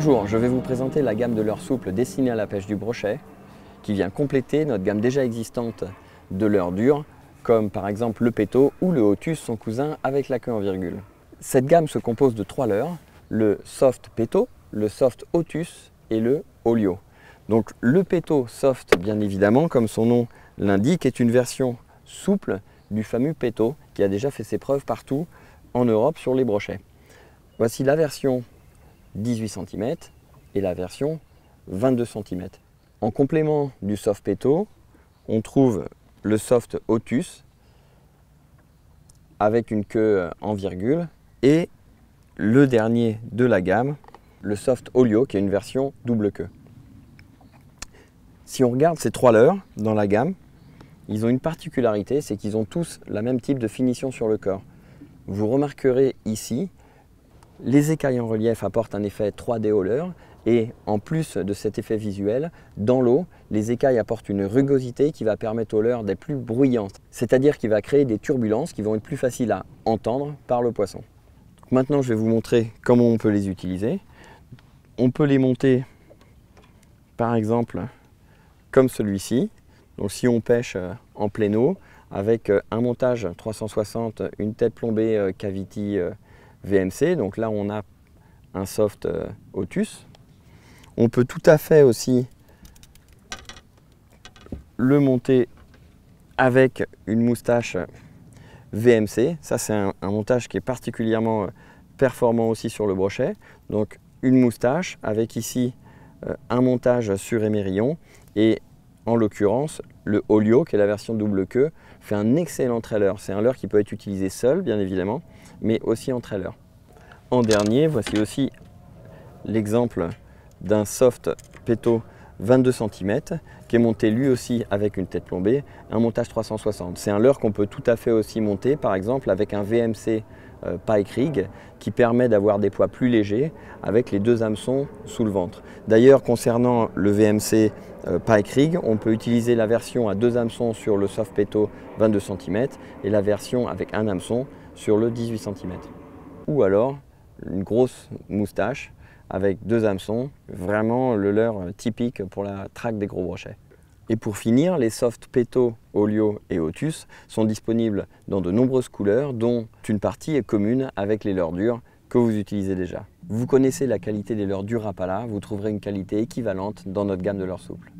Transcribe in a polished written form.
Bonjour, je vais vous présenter la gamme de leurres souples destinée à la pêche du brochet qui vient compléter notre gamme déjà existante de leurres dures comme par exemple le péto ou le Otus, son cousin avec la queue en virgule. Cette gamme se compose de 3 leurres, le soft péto, le soft Otus et le olio. Donc le péto soft, bien évidemment, comme son nom l'indique, est une version souple du fameux péto qui a déjà fait ses preuves partout en Europe sur les brochets. Voici la version 18 cm et la version 22 cm. En complément du soft péto, on trouve le soft Otus avec une queue en virgule et le dernier de la gamme, le soft olio qui est une version double queue. Si on regarde ces 3 leurres dans la gamme, ils ont une particularité, c'est qu'ils ont tous le même type de finition sur le corps. Vous remarquerez ici, les écailles en relief apportent un effet 3D au leurre et en plus de cet effet visuel, dans l'eau, les écailles apportent une rugosité qui va permettre au leurre d'être plus bruyante, c'est-à-dire qu'il va créer des turbulences qui vont être plus faciles à entendre par le poisson. Maintenant, je vais vous montrer comment on peut les utiliser. On peut les monter par exemple comme celui-ci. Donc si on pêche en pleine eau avec un montage 360, une tête plombée Cavity VMC, donc là on a un soft Otus. On peut tout à fait aussi le monter avec une moustache VMC. Ça c'est un montage qui est particulièrement performant aussi sur le brochet. Donc une moustache avec ici un montage sur émerillon et en l'occurrence le olio qui est la version double queue fait un excellent trailer. C'est un leurre qui peut être utilisé seul bien évidemment mais aussi en trailer. En dernier, voici aussi l'exemple d'un soft péto 22 cm qui est monté lui aussi avec une tête plombée, un montage 360. C'est un leurre qu'on peut tout à fait aussi monter par exemple avec un VMC Pike Rig qui permet d'avoir des poids plus légers avec les 2 hameçons sous le ventre. D'ailleurs concernant le VMC Pike Rig, on peut utiliser la version à 2 hameçons sur le soft péto 22 cm et la version avec un hameçon sur le 18 cm. Ou alors une grosse moustache avec 2 hameçons, vraiment le leurre typique pour la traque des gros brochets. Et pour finir, les soft péto, olio et Otus sont disponibles dans de nombreuses couleurs, dont une partie est commune avec les leurres dures que vous utilisez déjà. Vous connaissez la qualité des leurres durs Rapala, vous trouverez une qualité équivalente dans notre gamme de leurres souples.